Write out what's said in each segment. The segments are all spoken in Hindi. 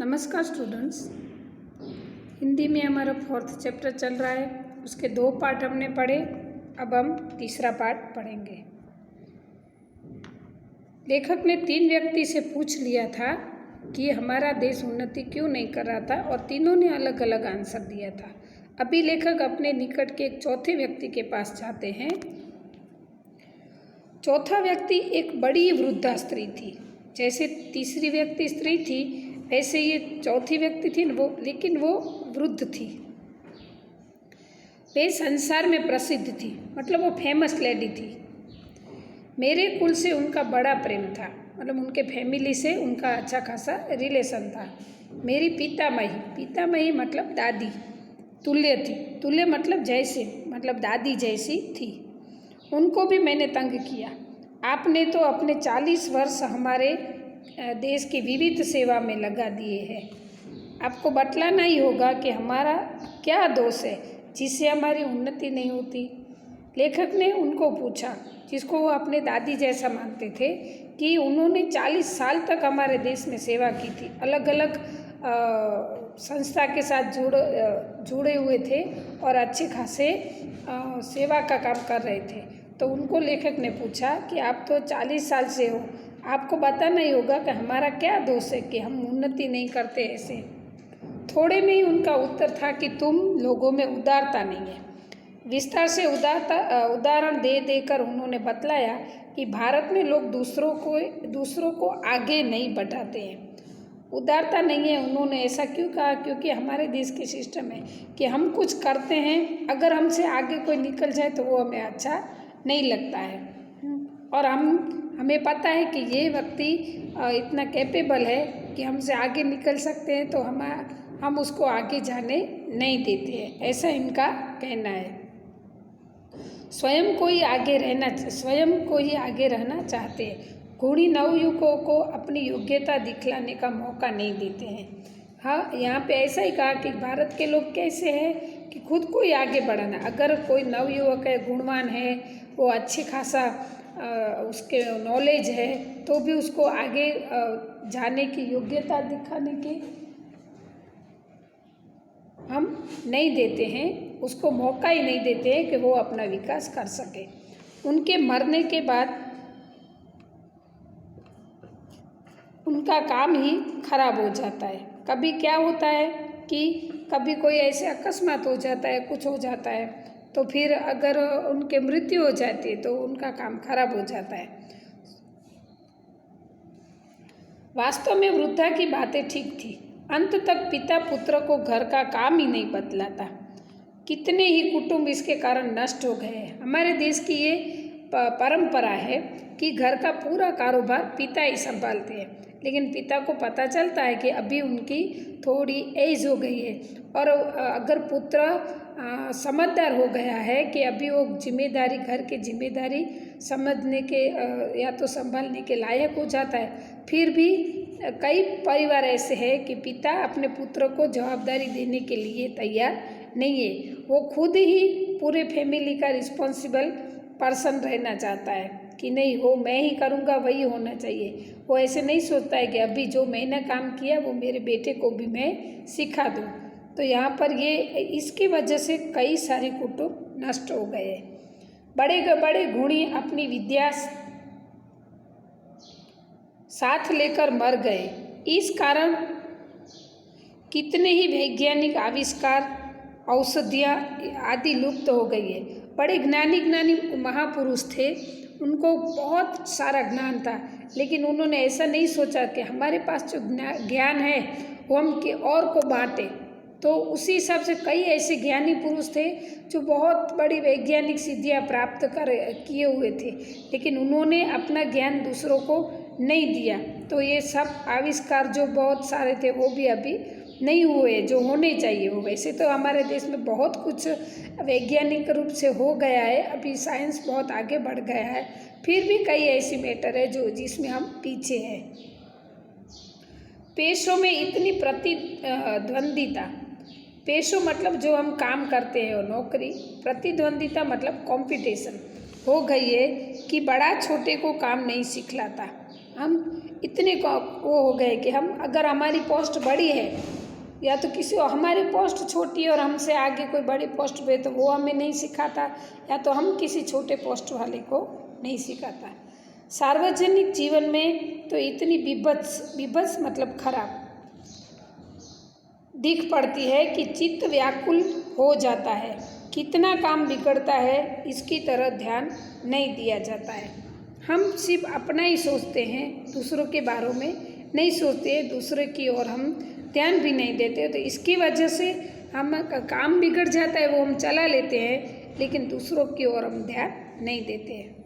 नमस्कार स्टूडेंट्स। हिंदी में हमारा 4th चैप्टर चल रहा है। उसके 2 पार्ट हमने पढ़े, अब हम तीसरा पार्ट पढ़ेंगे। लेखक ने 3 व्यक्ति से पूछ लिया था कि हमारा देश उन्नति क्यों नहीं कर रहा था और तीनों ने अलग अलग आंसर दिया था। अभी लेखक अपने निकट के एक चौथे व्यक्ति के पास जाते हैं। चौथा व्यक्ति एक बड़ी वृद्धा स्त्री थी। जैसे तीसरी व्यक्ति स्त्री थी, वैसे ये चौथी व्यक्ति थी लेकिन वो वृद्ध थी। वे संसार में प्रसिद्ध थी, मतलब वो फेमस लेडी थी। मेरे कुल से उनका बड़ा प्रेम था, मतलब उनके फैमिली से उनका अच्छा खासा रिलेशन था। मेरी पितामही मतलब दादी तुल्य थी। तुल्य मतलब जैसे, मतलब दादी जैसी थी। उनको भी मैंने तंग किया। आपने तो अपने 40 वर्ष हमारे देश की विविध सेवा में लगा दिए हैं। आपको बतलाना ही होगा कि हमारा क्या दोष है जिससे हमारी उन्नति नहीं होती। लेखक ने उनको पूछा, जिसको वो अपने दादी जैसा मानते थे, कि उन्होंने 40 साल तक हमारे देश में सेवा की थी, अलग अलग संस्था के साथ जुड़े हुए थे और अच्छे खासे सेवा का काम कर रहे थे। तो उनको लेखक ने पूछा कि आप तो 40 साल से हो, आपको बताना ही होगा कि हमारा क्या दोष है कि हम उन्नति नहीं करते ऐसे। थोड़े में ही उनका उत्तर था कि तुम लोगों में उदारता नहीं है। विस्तार से उदाहरण दे देकर उन्होंने बतलाया कि भारत में लोग दूसरों को आगे नहीं बढ़ाते हैं। उदारता नहीं है, उन्होंने ऐसा क्यों कहा? क्योंकि हमारे देश की सिस्टम है कि हम कुछ करते हैं, अगर हमसे आगे कोई निकल जाए तो वो हमें अच्छा नहीं लगता है। और हमें पता है कि ये व्यक्ति इतना कैपेबल है कि हमसे आगे निकल सकते हैं, तो हम उसको आगे जाने नहीं देते हैं, ऐसा इनका कहना है। स्वयं को ही आगे रहना चाहते हैं। गुणी नवयुवकों को अपनी योग्यता दिखलाने का मौका नहीं देते हैं। हाँ, यहाँ पे ऐसा ही कहा कि भारत के लोग कैसे हैं कि खुद को ही आगे बढ़ाना। अगर कोई नवयुवक है, गुणवान है, वो अच्छे खासा उसके नॉलेज है, तो भी उसको आगे जाने की योग्यता दिखाने की हम नहीं देते हैं, उसको मौका ही नहीं देते हैं कि वो अपना विकास कर सके। उनके मरने के बाद उनका काम ही खराब हो जाता है। कभी क्या होता है कि कभी कोई ऐसे अकस्मात हो जाता है, कुछ हो जाता है, तो फिर अगर उनके मृत्यु हो जाती है तो उनका काम खराब हो जाता है। वास्तव में वृद्धा की बातें ठीक थी। अंत तक पिता पुत्र को घर का काम ही नहीं बतलाता। कितने ही कुटुंब इसके कारण नष्ट हो गए हैं। हमारे देश की ये परंपरा है कि घर का पूरा कारोबार पिता ही संभालते हैं, लेकिन पिता को पता चलता है कि अभी उनकी थोड़ी एज हो गई है और अगर पुत्र समझदार हो गया है कि अभी वो घर की जिम्मेदारी समझने के या तो संभालने के लायक हो जाता है, फिर भी कई परिवार ऐसे हैं कि पिता अपने पुत्र को जवाबदारी देने के लिए तैयार नहीं है। वो खुद ही पूरे फैमिली का रिस्पॉन्सिबल पर्सन रहना चाहता है कि नहीं, वो मैं ही करूँगा, वही होना चाहिए। वो ऐसे नहीं सोचता है कि अभी जो मैंने काम किया वो मेरे बेटे को भी मैं सिखा दूँ। तो यहाँ पर इसकी वजह से कई सारे कुटुंब नष्ट हो गए। बड़े गुणी अपनी विद्या साथ लेकर मर गए। इस कारण कितने ही वैज्ञानिक आविष्कार, औषधियाँ आदि लुप्त हो गई है। बड़े ज्ञानी महापुरुष थे, उनको बहुत सारा ज्ञान था, लेकिन उन्होंने ऐसा नहीं सोचा कि हमारे पास जो ज्ञान है वो हम और को बांटे। तो उसी हिसाब से कई ऐसे ज्ञानी पुरुष थे जो बहुत बड़ी वैज्ञानिक सिद्धियाँ प्राप्त किए हुए थे, लेकिन उन्होंने अपना ज्ञान दूसरों को नहीं दिया। तो ये सब आविष्कार जो बहुत सारे थे वो भी अभी नहीं हुए जो होने चाहिए। वो वैसे तो हमारे देश में बहुत कुछ वैज्ञानिक रूप से हो गया है, अभी साइंस बहुत आगे बढ़ गया है, फिर भी कई ऐसी मैटर है जिसमें हम पीछे हैं। पेशों में इतनी प्रतिद्वंदिता, पेशों मतलब जो हम काम करते हैं, नौकरी, प्रतिद्वंदिता मतलब कंपटीशन हो गई है कि बड़ा छोटे को काम नहीं सिखलाता। हम इतने वो हो गए कि हम अगर हमारी पोस्ट बड़ी है या तो किसी हमारी पोस्ट छोटी है और हमसे आगे कोई बड़ी पोस्ट पे तो वो हमें नहीं सिखाता, या तो हम किसी छोटे पोस्ट वाले को नहीं सिखाता। सार्वजनिक जीवन में तो इतनी विभत्स मतलब खराब दिख पड़ती है कि चित्त व्याकुल हो जाता है। कितना काम बिगड़ता है इसकी तरह ध्यान नहीं दिया जाता है। हम सिर्फ अपना ही सोचते हैं, दूसरों के बारे में नहीं सोचते, दूसरे की ओर हम ध्यान भी नहीं देते। तो इसकी वजह से हम काम बिगड़ जाता है, वो हम चला लेते हैं, लेकिन दूसरों की ओर हम ध्यान नहीं देते हैं।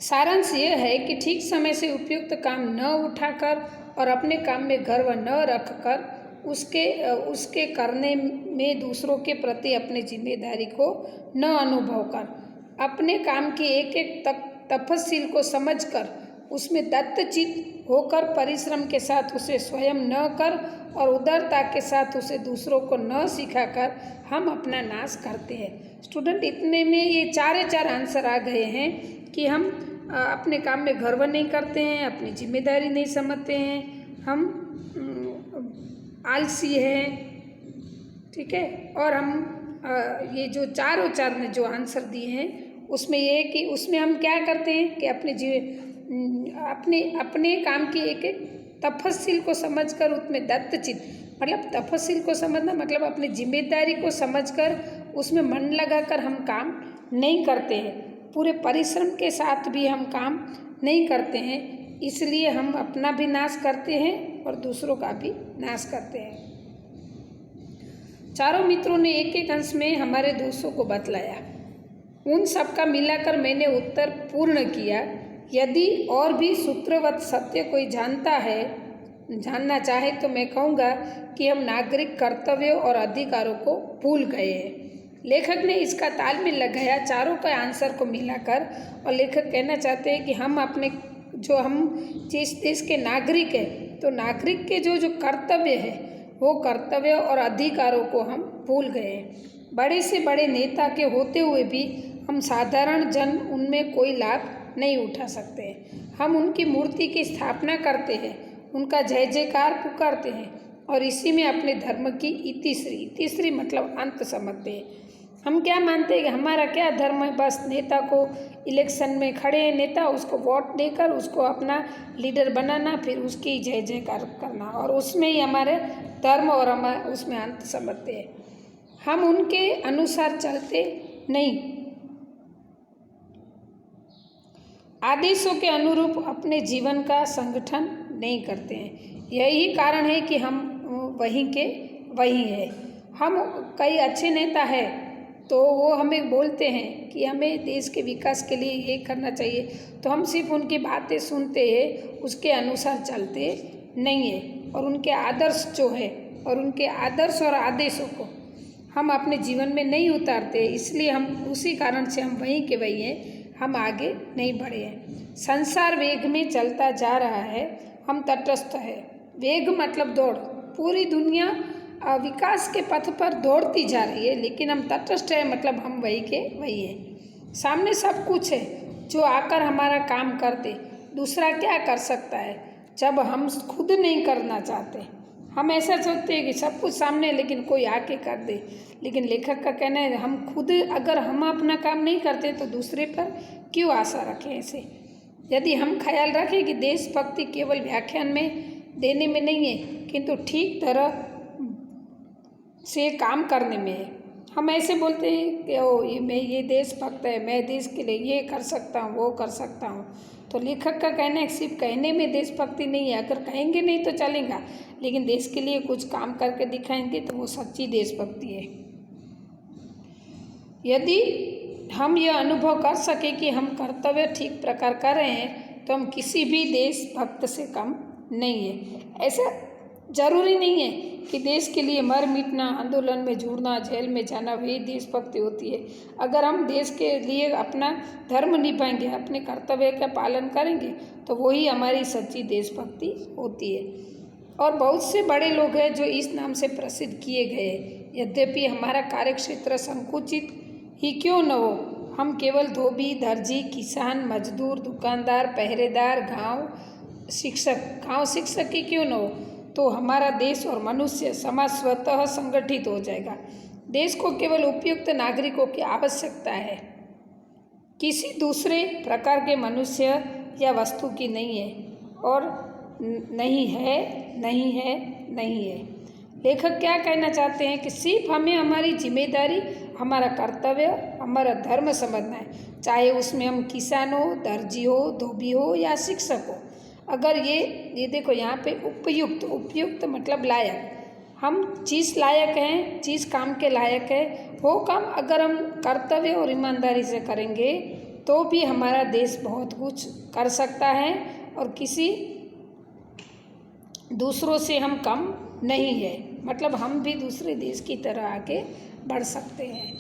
सारांश यह है कि ठीक समय से उपयुक्त काम न उठाकर और अपने काम में गर्व न रखकर उसके करने में दूसरों के प्रति अपनी जिम्मेदारी को न अनुभव कर, अपने काम की एक एक तफसील को समझकर उसमें दत्तचित होकर परिश्रम के साथ उसे स्वयं न कर और उदारता के साथ उसे दूसरों को न सिखाकर हम अपना नाश करते हैं। स्टूडेंट, इतने में ये चार आंसर आ गए हैं कि हम अपने काम में गर्व नहीं करते हैं, अपनी जिम्मेदारी नहीं समझते हैं, हम आलसी है, ठीक है। और हम ये जो चार ने जो आंसर दिए हैं उसमें ये कि उसमें हम क्या करते हैं कि अपने काम की एक एक तफसील को समझकर उसमें दत्तचित मतलब तफसील को समझना मतलब अपनी जिम्मेदारी को समझकर उसमें मन लगाकर हम काम नहीं करते हैं, पूरे परिश्रम के साथ भी हम काम नहीं करते हैं। इसलिए हम अपना भी नाश करते हैं और दूसरों का भी नाश करते हैं। चारों मित्रों ने एक एक अंश में हमारे दोषों को बतलाया। उन सब का मिलाकर मैंने उत्तर पूर्ण किया। यदि और भी सूत्रवत सत्य कोई जानना चाहे तो मैं कहूँगा कि हम नागरिक कर्तव्यों और अधिकारों को भूल गए हैं। लेखक ने इसका तालमेल लगाया चारों का आंसर को मिलाकर, और लेखक कहना चाहते हैं कि हम जिस देश के नागरिक हैं तो नागरिक के जो कर्तव्य है वो कर्तव्य और अधिकारों को हम भूल गए हैं। बड़े से बड़े नेता के होते हुए भी हम साधारण जन उनमें कोई लाभ नहीं उठा सकते हैं। हम उनकी मूर्ति की स्थापना करते हैं, उनका जय जयकार पुकारते हैं और इसी में अपने धर्म की इतिश्री मतलब अंत समझते हैं। हम क्या मानते हैं कि हमारा क्या धर्म है, बस नेता को इलेक्शन में खड़े हैं नेता, उसको वोट देकर उसको अपना लीडर बनाना, फिर उसकी जय जयकार करना, और उसमें ही हमारे धर्म और हम उसमें अंत समझते हैं। हम उनके अनुसार चलते नहीं, आदेशों के अनुरूप अपने जीवन का संगठन नहीं करते हैं। यही कारण है कि हम वहीं के वहीं हैं। हम कई अच्छे नेता हैं तो वो हमें बोलते हैं कि हमें देश के विकास के लिए ये करना चाहिए, तो हम सिर्फ उनकी बातें सुनते हैं, उसके अनुसार चलते नहीं है। और उनके आदर्श जो है और उनके आदर्श और आदेशों को हम अपने जीवन में नहीं उतारते, इसलिए हम उसी कारण से हम वहीं के वहीं हैं, हम आगे नहीं बढ़े हैं। संसार वेग में चलता जा रहा है, हम तटस्थ है। वेग मतलब दौड़, पूरी दुनिया विकास के पथ पर दौड़ती जा रही है, लेकिन हम तटस्थ है मतलब हम वही के वही हैं। सामने सब कुछ है जो आकर हमारा काम कर दे। दूसरा क्या कर सकता है जब हम खुद नहीं करना चाहते? हम ऐसा सोचते हैं कि सब कुछ सामने है लेकिन कोई आके कर दे, लेकिन लेखक का कहना है हम खुद अगर हम अपना काम नहीं करते तो दूसरे पर क्यों आशा रखें। ऐसे यदि हम ख्याल रखें कि देशभक्ति केवल व्याख्यान में देने में नहीं है किंतु ठीक तरह से काम करने में है। हम ऐसे बोलते हैं कि मैं ये देशभक्त है, मैं देश के लिए ये कर सकता हूँ वो कर सकता हूँ, तो लेखक का कहना है सिर्फ कहने में देशभक्ति नहीं है। अगर कहेंगे नहीं तो चलेगा, लेकिन देश के लिए कुछ काम करके दिखाएंगे तो वो सच्ची देशभक्ति है। यदि हम यह अनुभव कर सके कि हम कर्तव्य ठीक प्रकार कर रहे हैं तो हम किसी भी देशभक्त से कम नहीं है। ऐसा जरूरी नहीं है कि देश के लिए मर मिटना, आंदोलन में जुड़ना, जेल में जाना वही देशभक्ति होती है। अगर हम देश के लिए अपना धर्म निभाएंगे, अपने कर्तव्य का पालन करेंगे तो वही हमारी सच्ची देशभक्ति होती है। और बहुत से बड़े लोग हैं जो इस नाम से प्रसिद्ध किए गए। यद्यपि हमारा कार्यक्षेत्र संकुचित ही क्यों न हो, हम केवल धोबी, दर्जी, किसान, मजदूर, दुकानदार, पहरेदार, गांव शिक्षक गांव शिक्षक ही क्यों न हो तो हमारा देश और मनुष्य समाज स्वतः संगठित हो जाएगा। देश को केवल उपयुक्त नागरिकों की आवश्यकता है, किसी दूसरे प्रकार के मनुष्य या वस्तु की नहीं है और नहीं है। लेखक क्या कहना चाहते हैं कि सिर्फ हमें हमारी जिम्मेदारी, हमारा कर्तव्य, हमारा धर्म समझना है, चाहे उसमें हम किसान हो, दर्जी हो, धोबी हो या शिक्षक हो। अगर ये देखो यहाँ पे उपयुक्त मतलब लायक, हम जिस लायक हैं, जिस काम के लायक है, वो काम अगर हम कर्तव्य और ईमानदारी से करेंगे तो भी हमारा देश बहुत कुछ कर सकता है और किसी दूसरों से हम कम नहीं है। मतलब हम भी दूसरे देश की तरह आगे बढ़ सकते हैं।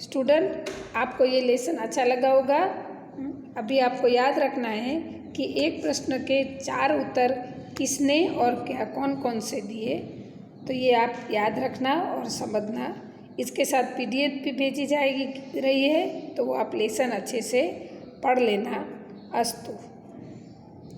स्टूडेंट, आपको ये लेसन अच्छा लगा होगा। अभी आपको याद रखना है कि एक प्रश्न के 4 उत्तर किसने और क्या कौन कौन से दिए, तो ये आप याद रखना और समझना। इसके साथ PDF भी भेजी जाएगी रही है, तो वो आप लेसन अच्छे से पढ़ लेना। अस्तु।